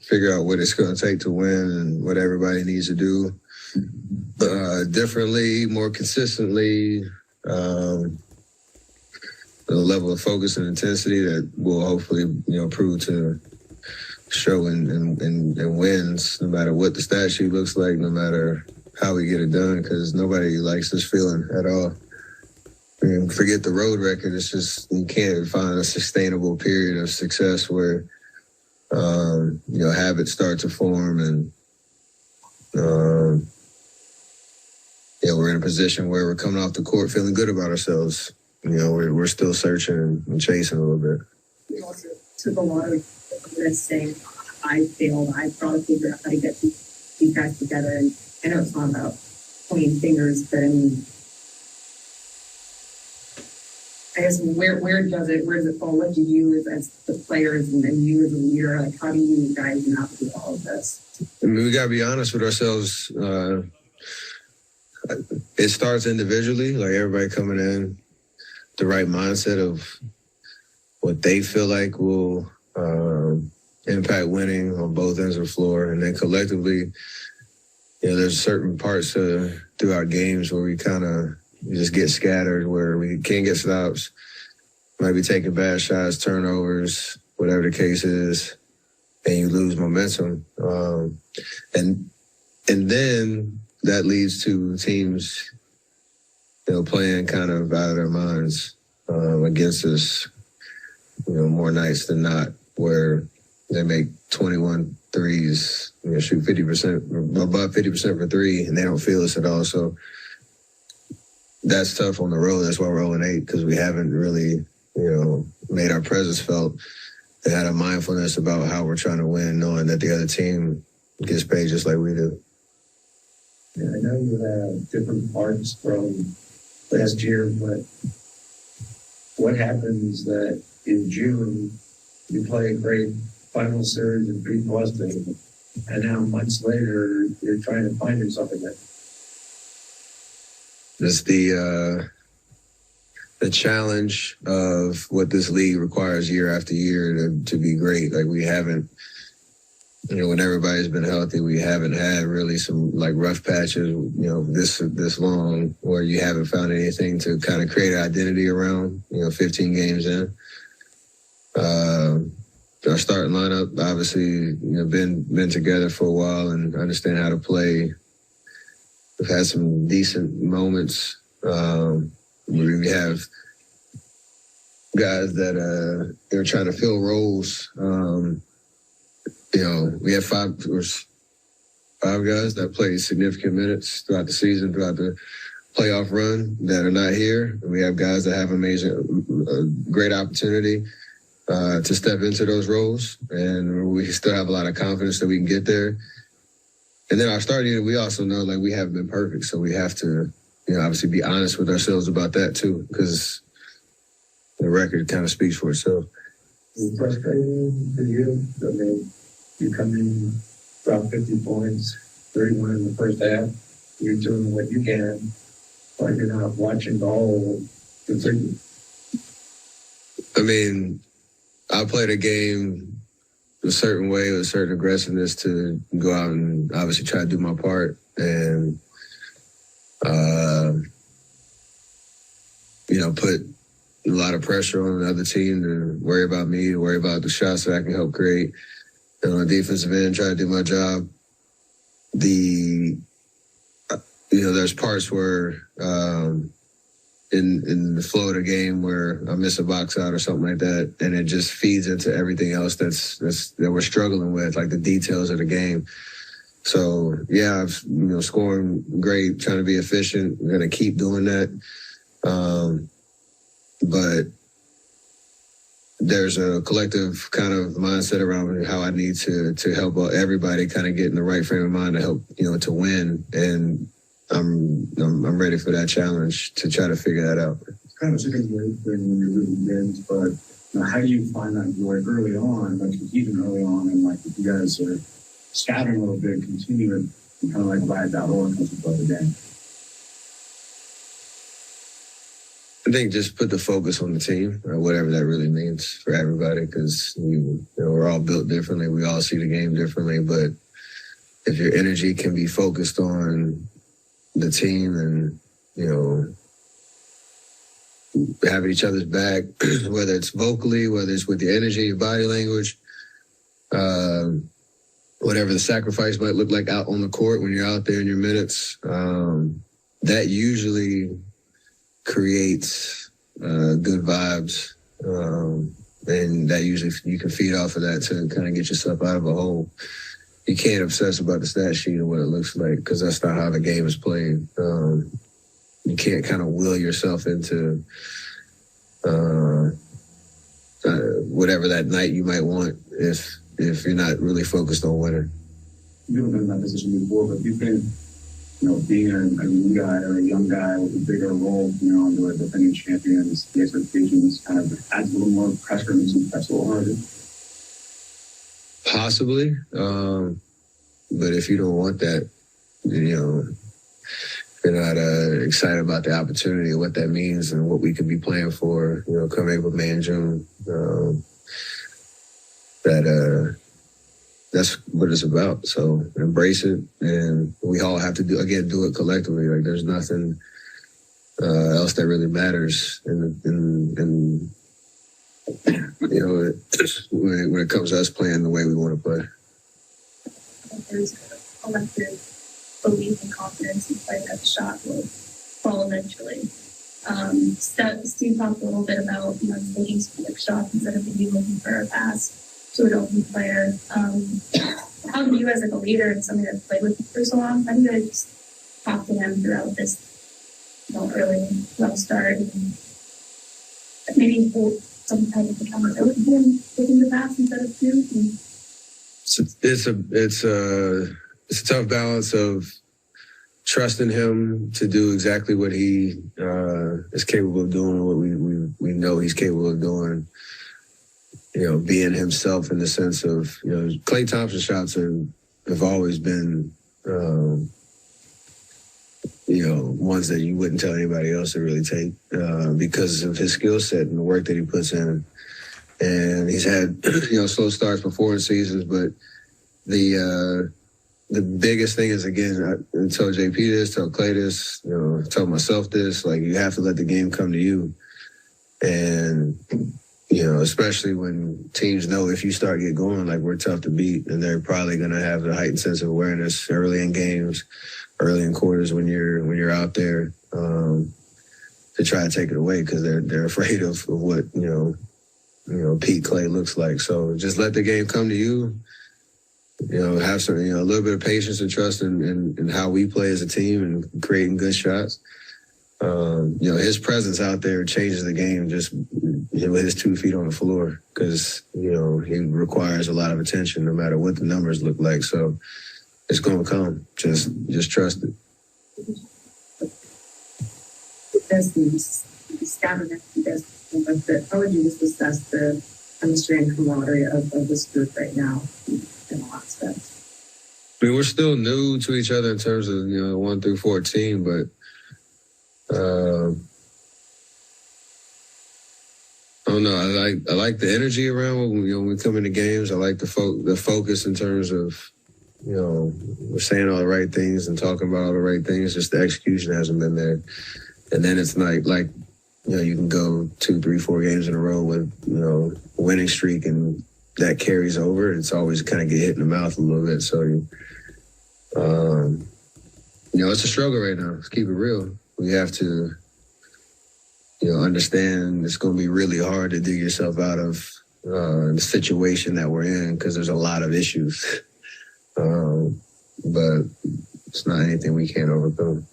figure out what it's going to take to win and what everybody needs to do differently, more consistently, the level of focus and intensity that will hopefully, prove to show in wins, no matter what the stat sheet looks like, no matter how we get it done, because nobody likes this feeling at all. Forget the road record. It's just you can't find a sustainable period of success where, habits start to form and, we're in a position where we're coming off the court feeling good about ourselves. We're still searching and chasing a little bit. We also took a lot of this saying, I failed. I probably figured out how to get these guys together. And I know it's not about pointing fingers, but I mean, I guess where does it fall? What do you as the players and you as a leader, like how do you guys navigate all of this? We got to be honest with ourselves. It starts individually, like everybody coming in, the right mindset of what they feel like will impact winning on both ends of the floor. And then collectively, there's certain parts through our games where we just get scattered, where we can't get stops, might be taking bad shots, turnovers, whatever the case is, and you lose momentum. And then that leads to teams, playing kind of out of their minds against us, more nights than not, where they make 21 threes, shoot 50%, above 50% for three, and they don't feel us at all. So that's tough on the road. That's why we're 0-8, because we haven't really, made our presence felt and had a mindfulness about how we're trying to win, knowing that the other team gets paid just like we do. Yeah, I know you have different parts from last year, but what happens that in June you play a great final series and beat Boston, and now months later you're trying to find yourself again? It's the challenge of what this league requires year after year to be great. Like we haven't, when everybody's been healthy, we haven't had really some like rough patches, this long where you haven't found anything to kind of create an identity around, 15 games in. Our starting lineup, obviously, been together for a while and understand how to play. We've had some decent moments. We have guys that they're trying to fill roles. We have five guys that played significant minutes throughout the season, throughout the playoff run that are not here. And we have guys that have great opportunity to step into those roles. And we still have a lot of confidence that we can get there. And then our starting unit, we also know like we haven't been perfect. So we have to, obviously be honest with ourselves about that too, because the record kind of speaks for itself. Is it frustrating for you? I mean, you come in, drop 50 points, 31 in the first half, you're doing what you can, but you're not watching the whole continue. I mean, I played a game a certain way with a certain aggressiveness to go out and obviously try to do my part. And, put a lot of pressure on the other team to worry about me, to worry about the shots that I can help create. And on the defensive end, try to do my job. There's parts where in the flow of the game where I miss a box out or something like that, and it just feeds into everything else that we're struggling with, like the details of the game. So yeah, I've scoring great, trying to be efficient. I'm gonna keep doing that, but there's a collective kind of mindset around how I need to help everybody kind of get in the right frame of mind to help to win, and I'm ready for that challenge to try to figure that out. It's kind of a chicken thing when you're losing games, but how do you find that joy early on, like even early on, and like if you guys are scattering a little bit, continue it, and kind of like ride that roller coaster for the game? I think just put the focus on the team, or whatever that really means for everybody, because we're all built differently. We all see the game differently. But if your energy can be focused on the team and, having each other's back, whether it's vocally, whether it's with your energy, your body language, whatever the sacrifice might look like out on the court when you're out there in your minutes, that usually creates good vibes. And that usually you can feed off of that to kind of get yourself out of a hole. You can't obsess about the stat sheet or what it looks like, because that's not how the game is played. You can't kind of will yourself into whatever that night you might want if you're not really focused on winning. You've been in that position before, but you've been, being a new guy or a young guy with a bigger role, under a defending champions, the expectations kind of adds a little more pressure and some press a little harder. Possibly. But if you don't want that, if you're not excited about the opportunity and what that means and what we could be playing for, come April, May, and June, that's what it's about. So embrace it, and we all have to do it collectively. Like, there's nothing else that really matters in when it comes to us playing the way we want to play. There's a collective belief and confidence in play that the shot will fall eventually. Steve talked a little bit about taking specific shots instead of maybe looking for a pass to an open player. How do you, as a leader and somebody that's played with him for so long, how do you guys talk to him throughout this early rough start and maybe hold some type of accountability in taking the pass instead of two? It's a tough balance of trusting him to do exactly what he is capable of doing, what we know he's capable of doing. Being himself in the sense of, Klay Thompson shots have always been, ones that you wouldn't tell anybody else to really take because of his skill set and the work that he puts in. And he's had, slow starts before in seasons, but the biggest thing is, again, I tell JP this, tell Klay this, tell myself this, like, you have to let the game come to you. And, especially when teams know if you start get going, like, we're tough to beat, and they're probably going to have the heightened sense of awareness early in games, early in quarters when you're out there to try to take it away, because they're afraid of what, Pete Klay looks like. So just let the game come to you. Have some, a little bit of patience and trust in how we play as a team and creating good shots. His presence out there changes the game just with his 2 feet on the floor, because, he requires a lot of attention no matter what the numbers look like. So it's going to come. Just trust it. How would you just assess the chemistry and camaraderie of this group right now in all aspects? I mean, we're still new to each other in terms of, 1 through 14, but I don't know. I like the energy around when we come into games. I like the focus in terms of, we're saying all the right things and talking about all the right things. Just the execution hasn't been there. And then it's like you can go 2, 3, 4 games in a row with, a winning streak, and that carries over. It's always kind of get hit in the mouth a little bit. So, it's a struggle right now. Let's keep it real. We have to, understand it's going to be really hard to dig yourself out of the situation that we're in, because there's a lot of issues. But it's not anything we can't overcome.